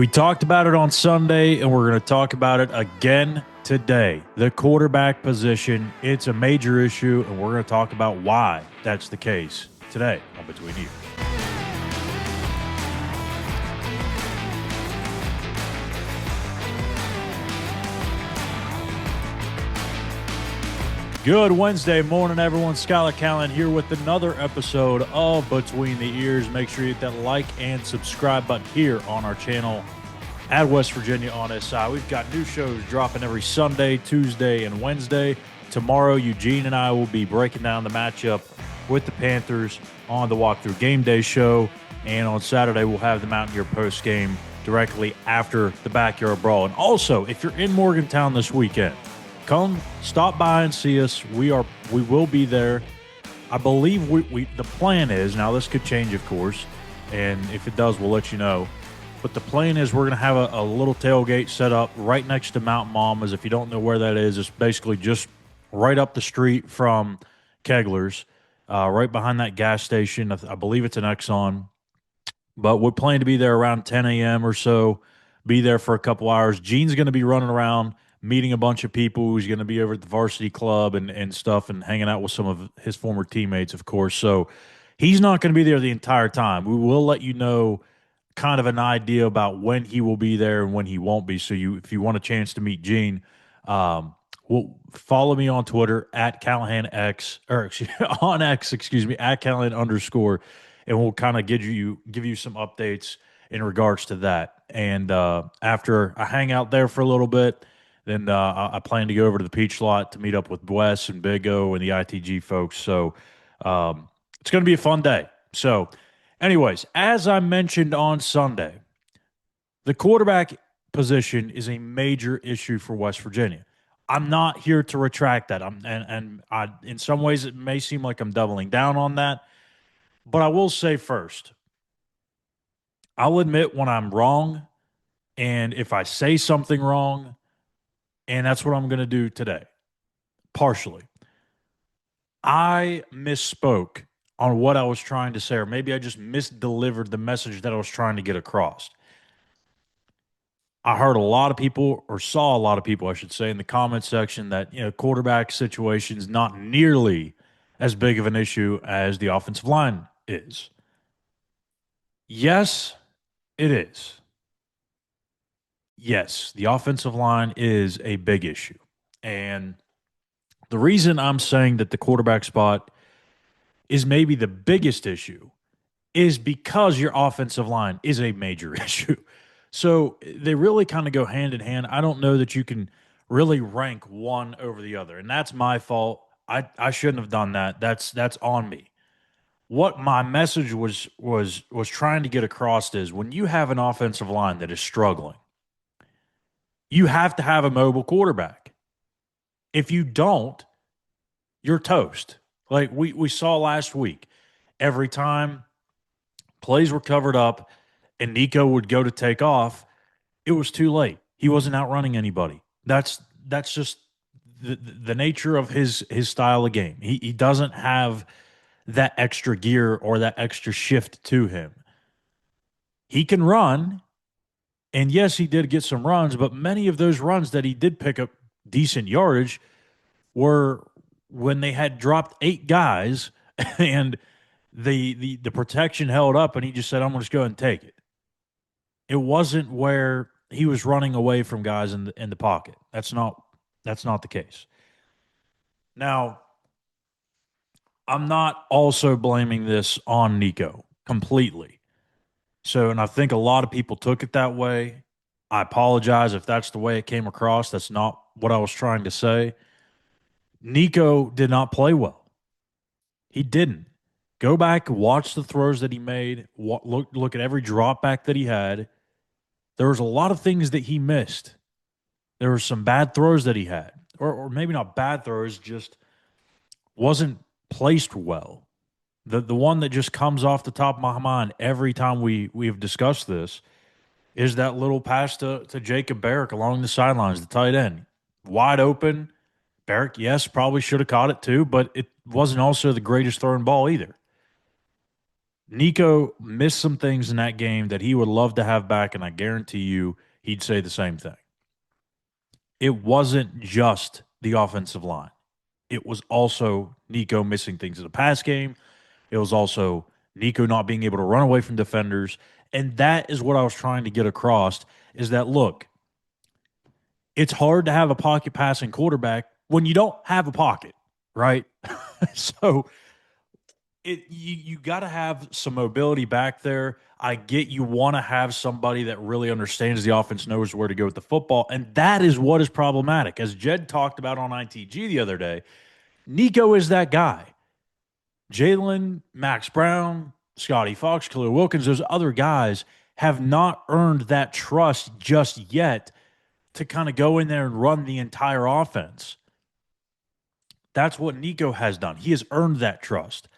We talked about it on Sunday, and we're going to talk about it again today. The quarterback position, it's a major issue, and we're going to talk about why that's the case today on Between The Eers. Good Wednesday morning, everyone. Schuyler Callihan here with another episode of Between The Eers. Make sure you hit that like and subscribe button here on our channel at West Virginia on SI. We've got new shows dropping every Sunday, Tuesday, and Wednesday. Tomorrow, Eugene and I will be breaking down the matchup with the Panthers on the Walk Thru GameDay Show. And on Saturday, we'll have the Mountaineer Postgame directly after the Backyard Brawl. And also, if you're in Morgantown this weekend, come stop by and see us. We will be there. I believe the plan is, now this could change, of course, and if it does, we'll let you know. But the plan is we're going to have a little tailgate set up right next to Mount Mamas. If you don't know where that is, it's basically just right up the street from Kegler's, right behind that gas station. I believe it's an Exxon. But we plan to be there around 10 a.m. or so, be there for a couple hours. Gene's going to be running around, meeting a bunch of people. He's going to be over at the varsity club and stuff and hanging out with some of his former teammates, of course. So he's not going to be there the entire time. We will let you know kind of an idea about when he will be there and when he won't be. So if you want a chance to meet Gene, follow me on Twitter at Callihan X, or on X, at Callihan_, and we'll kind of give you some updates in regards to that. And after I hang out there for a little bit, then I plan to go over to the Peach Lot to meet up with Wes and Big O and the ITG folks. So it's going to be a fun day. So anyways, as I mentioned on Sunday, the quarterback position is a major issue for West Virginia. I'm not here to retract that. In some ways, it may seem like I'm doubling down on that. But I will say first, I'll admit when I'm wrong, and if I say something wrong, and that's what I'm going to do today, partially. I misspoke on what I was trying to say, or maybe I just misdelivered the message that I was trying to get across. I heard a lot of people, or saw a lot of people, I should say, in the comment section that, quarterback situation is not nearly as big of an issue as the offensive line is. Yes, it is. Yes, the offensive line is a big issue. And the reason I'm saying that the quarterback spot is maybe the biggest issue is because your offensive line is a major issue. So they really kind of go hand in hand. I don't know that you can really rank one over the other, and that's my fault. I shouldn't have done that. That's on me. What my message was trying to get across is when you have an offensive line that is struggling, you have to have a mobile quarterback. If you don't, you're toast. Like we saw last week, every time plays were covered up and Nicco would go to take off, it was too late. He wasn't outrunning anybody. That's just the nature of his style of game. He doesn't have that extra gear or that extra shift to him. He can run, and yes, he did get some runs, but many of those runs that he did pick up decent yardage were when they had dropped 8 guys and the protection held up and he just said, I'm going to just go ahead and take it. It wasn't where he was running away from guys in the pocket. That's not the case. Now, I'm not also blaming this on Nicco completely. So, and I think a lot of people took it that way. I apologize if that's the way it came across. That's not what I was trying to say. Nicco did not play well. He didn't. Go back and watch the throws that he made. Look at every drop back that he had. There was a lot of things that he missed. There were some bad throws that he had. Or maybe not bad throws, just wasn't placed well. The one that just comes off the top of my mind every time we have discussed this is that little pass to Jacob Barrick along the sidelines, the tight end. Wide open. Barrick, yes, probably should have caught it too, but it wasn't also the greatest throwing ball either. Nicco missed some things in that game that he would love to have back, and I guarantee you he'd say the same thing. It wasn't just the offensive line. It was also Nicco missing things in the pass game. It was also Nicco not being able to run away from defenders. And that is what I was trying to get across is that, look, it's hard to have a pocket passing quarterback when you don't have a pocket, right? So you got to have some mobility back there. I get you want to have somebody that really understands the offense, knows where to go with the football, and that is what is problematic. As Jed talked about on ITG the other day, Nicco is that guy. Jalen, Max Brown, Scotty Fox, Khalil Wilkins, those other guys have not earned that trust just yet to kind of go in there and run the entire offense. That's what Nicco has done. He has earned that trust.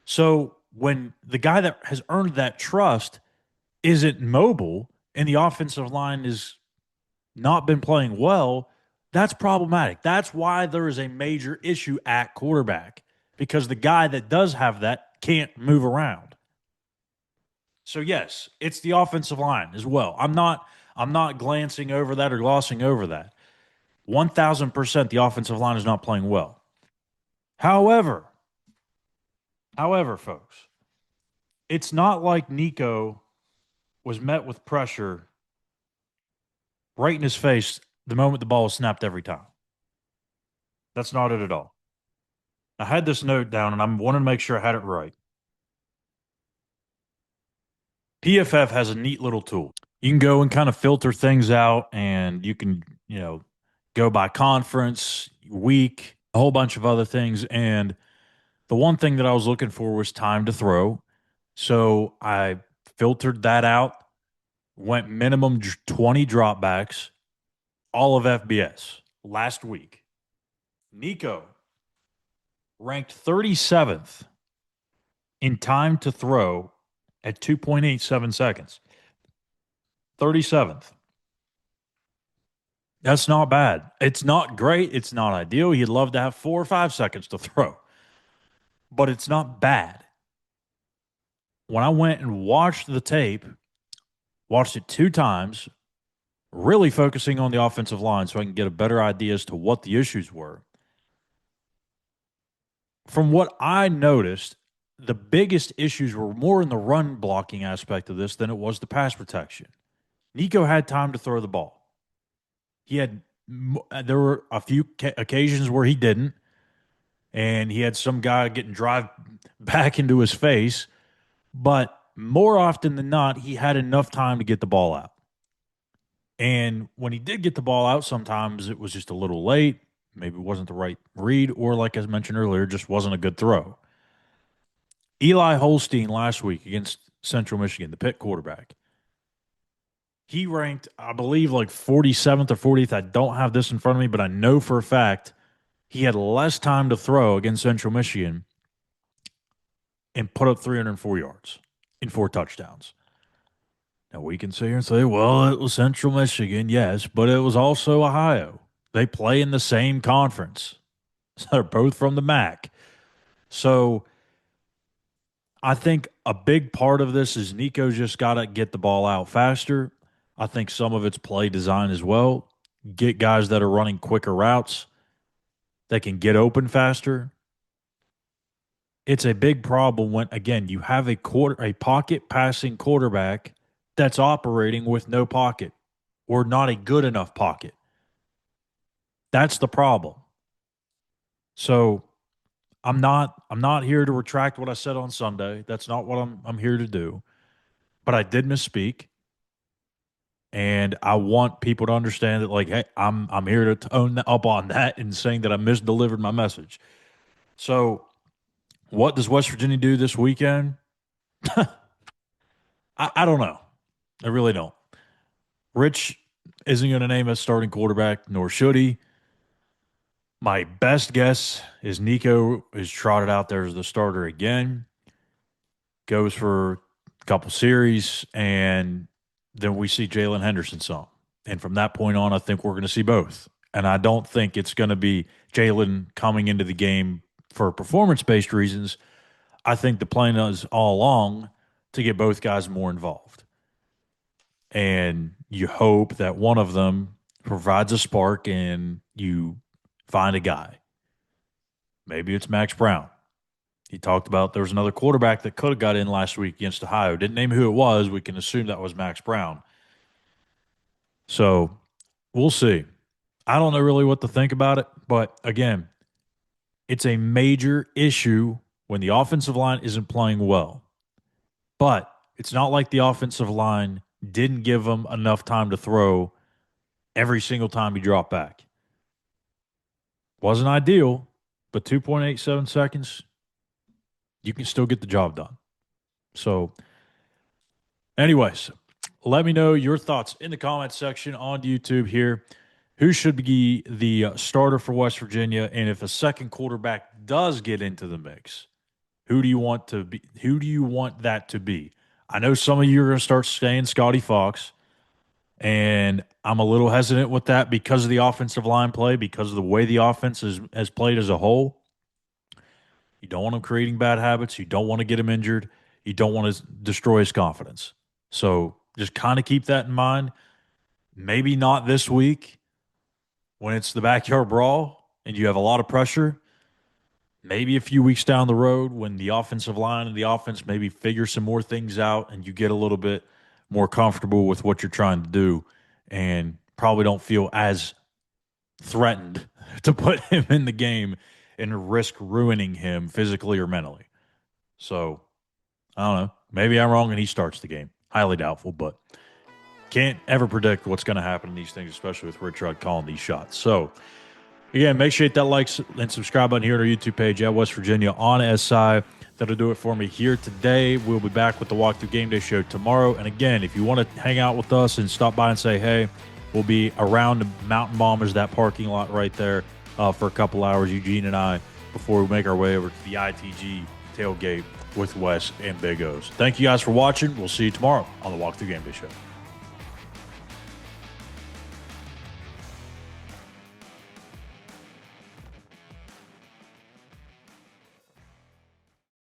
So when the guy that has earned that trust isn't mobile and the offensive line is not been playing well, that's problematic. That's why there is a major issue at quarterback because the guy that does have that can't move around. So yes, it's the offensive line as well. I'm not glancing over that or glossing over that. 1,000% the offensive line is not playing well. However, folks, it's not like Nicco was met with pressure right in his face the moment the ball was snapped every time. That's not it at all. I had this note down, and I'm wanting to make sure I had it right. PFF has a neat little tool. You can go and kind of filter things out, and you can, go by conference, week, a whole bunch of other things. And the one thing that I was looking for was time to throw. So I filtered that out, went minimum 20 dropbacks, all of FBS last week. Nicco ranked 37th in time to throw at 2.87 seconds. 37th. That's not bad. It's not great. It's not ideal. You'd love to have 4 or 5 seconds to throw, but it's not bad. When I went and watched the tape, watched it 2 times, really focusing on the offensive line so I can get a better idea as to what the issues were. From what I noticed, the biggest issues were more in the run blocking aspect of this than it was the pass protection. Nicco had time to throw the ball. There were a few occasions where he didn't, and he had some guy getting drive back into his face, but more often than not, he had enough time to get the ball out. And when he did get the ball out, sometimes it was just a little late. Maybe it wasn't the right read, or like I mentioned earlier, just wasn't a good throw. Eli Holstein last week against Central Michigan, the Pitt quarterback, he ranked, I believe, like 47th or 40th. I don't have this in front of me, but I know for a fact he had less time to throw against Central Michigan and put up 304 yards in 4 touchdowns. Now, we can sit here and say, well, it was Central Michigan, yes, but it was also Ohio. They play in the same conference. They're both from the MAC. So I think a big part of this is Nicco's just got to get the ball out faster. I think some of it's play design as well. Get guys that are running quicker routes that can get open faster. It's a big problem when, again, you have a pocket passing quarterback that's operating with no pocket or not a good enough pocket. That's the problem. So I'm not here to retract what I said on Sunday. That's not what I'm here to do. But I did misspeak. And I want people to understand that, like, hey, I'm here to own up on that and saying that I misdelivered my message. So, what does West Virginia do this weekend? I don't know. I really don't. Rich isn't going to name a starting quarterback, nor should he. My best guess is Nicco is trotted out there as the starter again, goes for a couple series, and then we see Jalen Henderson some. And from that point on, I think we're going to see both. And I don't think it's going to be Jalen coming into the game for performance-based reasons. I think the plan is all along to get both guys more involved. And you hope that one of them provides a spark and you find a guy. Maybe it's Max Brown. He talked about there was another quarterback that could have got in last week against Ohio. Didn't name who it was. We can assume that was Max Brown. So we'll see. I don't know really what to think about it, but again, it's a major issue when the offensive line isn't playing well. But it's not like the offensive line didn't give him enough time to throw every single time he dropped back. Wasn't ideal, but 2.87 seconds, you can still get the job done. So, anyways, let me know your thoughts in the comments section on YouTube here. Who should be the starter for West Virginia? And if a second quarterback does get into the mix, who do you want to be? Who do you want that to be? I know some of you are going to start saying Scotty Fox, and I'm a little hesitant with that because of the offensive line play, because of the way the offense has played as a whole. You don't want him creating bad habits. You don't want to get him injured. You don't want to destroy his confidence. So just kind of keep that in mind. Maybe not this week when it's the backyard brawl and you have a lot of pressure. Maybe a few weeks down the road when the offensive line and the offense maybe figure some more things out and you get a little bit more comfortable with what you're trying to do and probably don't feel as threatened to put him in the game and risk ruining him physically or mentally. So, I don't know. Maybe I'm wrong and he starts the game. Highly doubtful, but can't ever predict what's going to happen in these things, especially with Richard calling these shots. So, again, make sure you hit that like and subscribe button here at our YouTube page at West Virginia on SI. That'll do it for me here today. We'll be back with the Walk Thru GameDay Show tomorrow. And again, if you want to hang out with us and stop by and say, hey, we'll be around the Mountain Bombers, that parking lot right there, for a couple hours, Eugene and I, before we make our way over to the ITG tailgate with Wes and Big O's. Thank you guys for watching. We'll see you tomorrow on the Walk Thru GameDay Show.